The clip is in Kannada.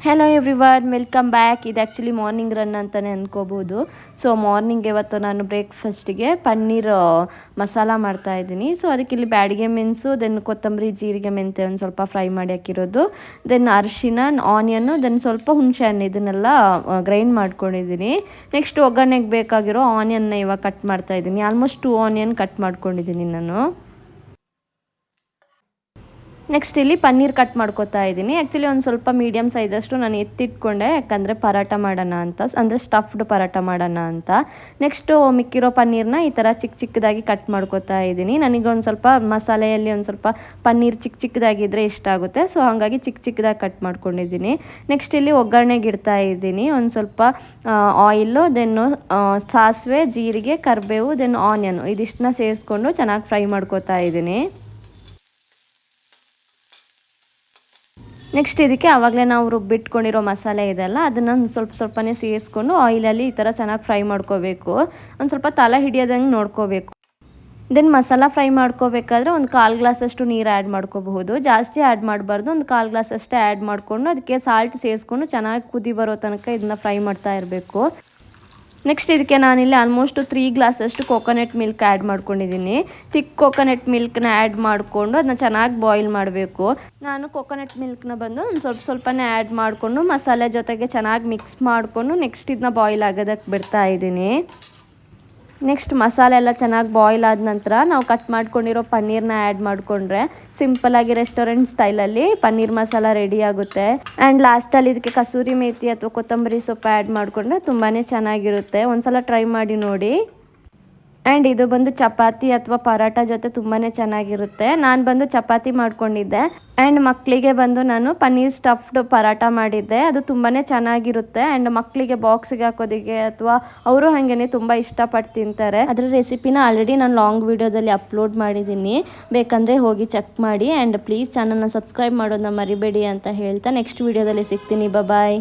Hello everyone, welcome back. ಇದು ಆ್ಯಕ್ಚುಲಿ ಮಾರ್ನಿಂಗ್ ರನ್ ಅಂತಲೇ ಅಂದ್ಕೋಬೋದು. ಸೊ ಮಾರ್ನಿಂಗ್ ಇವತ್ತು ನಾನು ಬ್ರೇಕ್ಫಾಸ್ಟಿಗೆ ಪನ್ನೀರ್ ಮಸಾಲ ಮಾಡ್ತಾಯಿದ್ದೀನಿ. ಸೊ ಅದಕ್ಕೆ ಇಲ್ಲಿ ಬ್ಯಾಡಿಗೆ ಮೆಣಸು, ದೆನ್ ಕೊತ್ತಂಬರಿ, ಜೀರಿಗೆ, ಮೆಂತೆ ಒಂದು ಸ್ವಲ್ಪ ಫ್ರೈ ಮಾಡಿ ಹಾಕಿರೋದು, ದೆನ್ ಅರಿಶಿನ, ಆನಿಯನ್ನು, ದೆನ್ ಸ್ವಲ್ಪ ಹುಣಸೆ ಹಣ್ಣು ಇದನ್ನೆಲ್ಲ ಗ್ರೈಂಡ್ ಮಾಡ್ಕೊಂಡಿದ್ದೀನಿ. ನೆಕ್ಸ್ಟ್ ಒಗ್ಗರಣೆಗೆ ಬೇಕಾಗಿರೋ ಆನಿಯನ್ನ ಇವಾಗ ಕಟ್ ಮಾಡ್ತಾಯಿದ್ದೀನಿ. ಆಲ್ಮೋಸ್ಟ್ 2 ಆನಿಯನ್ ಕಟ್ ಮಾಡ್ಕೊಂಡಿದ್ದೀನಿ ನಾನು. ನೆಕ್ಸ್ಟ್ ಇಲ್ಲಿ ಪನ್ನೀರ್ ಕಟ್ ಮಾಡ್ಕೊತಾ ಇದ್ದೀನಿ. ಆ್ಯಕ್ಚುಲಿ ಒಂದು ಸ್ವಲ್ಪ ಮೀಡಿಯಮ್ ಸೈಜಷ್ಟು ನಾನು ಎತ್ತಿಟ್ಕೊಂಡೆ, ಯಾಕಂದರೆ ಪರಾಟ ಮಾಡೋಣ ಅಂತ, ಅಂದರೆ ಸ್ಟಫ್ಡ್ ಪರಾಟ ಮಾಡೋಣ ಅಂತ. ನೆಕ್ಸ್ಟು ಮಿಕ್ಕಿರೋ ಪನ್ನೀರನ್ನ ಈ ಥರ ಚಿಕ್ಕ ಚಿಕ್ಕದಾಗಿ ಕಟ್ ಮಾಡ್ಕೊತಾ ಇದ್ದೀನಿ. ನನಗೆ ಒಂದು ಸ್ವಲ್ಪ ಮಸಾಲೆಯಲ್ಲಿ ಒಂದು ಸ್ವಲ್ಪ ಪನ್ನೀರ್ ಚಿಕ್ಕ ಚಿಕ್ಕದಾಗಿದ್ದರೆ ಇಷ್ಟ ಆಗುತ್ತೆ. ಸೊ ಹಾಗಾಗಿ ಚಿಕ್ಕ ಚಿಕ್ಕದಾಗಿ ಕಟ್ ಮಾಡ್ಕೊಂಡಿದ್ದೀನಿ. ನೆಕ್ಸ್ಟ್ ಇಲ್ಲಿ ಒಗ್ಗರಣೆಗೆ ಇಡ್ತಾ ಇದ್ದೀನಿ. ಒಂದು ಸ್ವಲ್ಪ ಆಯಿಲು, ದೆನ್ನು ಸಾಸಿವೆ, ಜೀರಿಗೆ, ಕರಿಬೇವು, ದೆನ್ ಆನಿಯನ್ ಇದಿಷ್ಟನ್ನ ಸೇರಿಸ್ಕೊಂಡು ಚೆನ್ನಾಗಿ ಫ್ರೈ ಮಾಡ್ಕೊತಾ ಇದ್ದೀನಿ. ನೆಕ್ಸ್ಟ್ ಇದಕ್ಕೆ ಆವಾಗಲೇ ನಾವು ರುಬ್ಬಿಟ್ಕೊಂಡಿರೋ ಮಸಾಲೆ ಇದೆಲ್ಲ ಅದನ್ನು ಸ್ವಲ್ಪ ಸ್ವಲ್ಪನೇ ಸೇರಿಸ್ಕೊಂಡು ಆಯಿಲಲ್ಲಿ ಈ ಥರ ಚೆನ್ನಾಗಿ ಫ್ರೈ ಮಾಡ್ಕೋಬೇಕು. ಒಂದು ಸ್ವಲ್ಪ ತಲೆ ಹಿಡಿಯೋದಂಗೆ ನೋಡ್ಕೋಬೇಕು. ದೆನ್ ಮಸಾಲ ಫ್ರೈ ಮಾಡ್ಕೋಬೇಕಾದ್ರೆ ಒಂದು 1/4 ಗ್ಲಾಸಷ್ಟು ನೀರು ಆ್ಯಡ್ ಮಾಡ್ಕೋಬಹುದು. ಜಾಸ್ತಿ ಆ್ಯಡ್ ಮಾಡಬಾರ್ದು, ಒಂದು 1/4 ಗ್ಲಾಸ್ ಅಷ್ಟೇ ಆ್ಯಡ್ ಮಾಡಿಕೊಂಡು ಅದಕ್ಕೆ ಸಾಲ್ಟ್ ಸೇರಿಸ್ಕೊಂಡು ಚೆನ್ನಾಗಿ ಕುದಿ ಬರೋ ತನಕ ಇದನ್ನು ಫ್ರೈ ಮಾಡ್ತಾ ಇರಬೇಕು. ನೆಕ್ಸ್ಟ್ ಇದಕ್ಕೆ ನಾನಿಲ್ಲಿ ಆಲ್ಮೋಸ್ಟ್ 3 ಗ್ಲಾಸಷ್ಟು ಕೋಕೋನಟ್ ಮಿಲ್ಕ್ ಆ್ಯಡ್ ಮಾಡ್ಕೊಂಡಿದ್ದೀನಿ. ಥಿಕ್ ಕೋಕೋನಟ್ ಮಿಲ್ಕ್ನ ಆ್ಯಡ್ ಮಾಡಿಕೊಂಡು ಅದನ್ನ ಚೆನ್ನಾಗಿ ಬಾಯ್ಲ್ ಮಾಡಬೇಕು. ನಾನು ಕೋಕೋನಟ್ ಮಿಲ್ಕ್ನ ಬಂದು ಒಂದು ಸ್ವಲ್ಪನೇ ಆ್ಯಡ್ ಮಾಡಿಕೊಂಡು ಮಸಾಲೆ ಜೊತೆಗೆ ಚೆನ್ನಾಗಿ ಮಿಕ್ಸ್ ಮಾಡಿಕೊಂಡು ನೆಕ್ಸ್ಟ್ ಇದನ್ನ ಬಾಯ್ಲ್ ಆಗೋದಕ್ಕೆ ಬಿಡ್ತಾ ಇದ್ದೀನಿ. ನೆಕ್ಸ್ಟ್ ಮಸಾಲೆ ಎಲ್ಲ ಚೆನ್ನಾಗಿ ಬಾಯ್ಲ್ ಆದ ನಂತರ ನಾವು ಕಟ್ ಮಾಡ್ಕೊಂಡಿರೋ ಪನ್ನೀರ್ನ ಆ್ಯಡ್ ಮಾಡಿಕೊಂಡ್ರೆ ಸಿಂಪಲ್ಲಾಗಿ ರೆಸ್ಟೋರೆಂಟ್ ಸ್ಟೈಲಲ್ಲಿ ಪನ್ನೀರ್ ಮಸಾಲ ರೆಡಿ ಆಗುತ್ತೆ. ಆ್ಯಂಡ್ ಲಾಸ್ಟಲ್ಲಿ ಇದಕ್ಕೆ ಕಸೂರಿ ಮೇಥಿ ಅಥವಾ ಕೊತ್ತಂಬರಿ ಸೊಪ್ಪು ಆ್ಯಡ್ ಮಾಡಿಕೊಂಡ್ರೆ ತುಂಬಾ ಚೆನ್ನಾಗಿರುತ್ತೆ. ಒಂದ್ಸಲ ಟ್ರೈ ಮಾಡಿ ನೋಡಿ. ಆ್ಯಂಡ್ ಇದು ಬಂದು ಚಪಾತಿ ಅಥವಾ ಪರಾಟ ಜೊತೆ ತುಂಬಾ ಚೆನ್ನಾಗಿರುತ್ತೆ. ನಾನು ಬಂದು ಚಪಾತಿ ಮಾಡ್ಕೊಂಡಿದ್ದೆ. ಆ್ಯಂಡ್ ಮಕ್ಕಳಿಗೆ ಬಂದು ನಾನು ಪನ್ನೀರ್ ಸ್ಟಫ್ಡ್ ಪರಾಟ ಮಾಡಿದ್ದೆ. ಅದು ತುಂಬಾ ಚೆನ್ನಾಗಿರುತ್ತೆ. ಆ್ಯಂಡ್ ಮಕ್ಕಳಿಗೆ ಬಾಕ್ಸಿಗೆ ಹಾಕೋದಕ್ಕೆ ಅಥವಾ ಅವರು ಹಾಗೇ ತುಂಬ ಇಷ್ಟಪಟ್ಟು ತಿಂತಾರೆ. ಅದರ ರೆಸಿಪಿನ ಆಲ್ರೆಡಿ ನಾನು ಲಾಂಗ್ ವೀಡಿಯೋದಲ್ಲಿ ಅಪ್ಲೋಡ್ ಮಾಡಿದ್ದೀನಿ, ಬೇಕಂದರೆ ಹೋಗಿ ಚೆಕ್ ಮಾಡಿ. ಆ್ಯಂಡ್ ಪ್ಲೀಸ್ ಚಾನಲ್ನ ಸಬ್ಸ್ಕ್ರೈಬ್ ಮಾಡೋದನ್ನ ಮರಿಬೇಡಿ ಅಂತ ಹೇಳ್ತಾ ನೆಕ್ಸ್ಟ್ ವೀಡಿಯೋದಲ್ಲಿ ಸಿಗ್ತೀನಿ. ಬಾಯ್.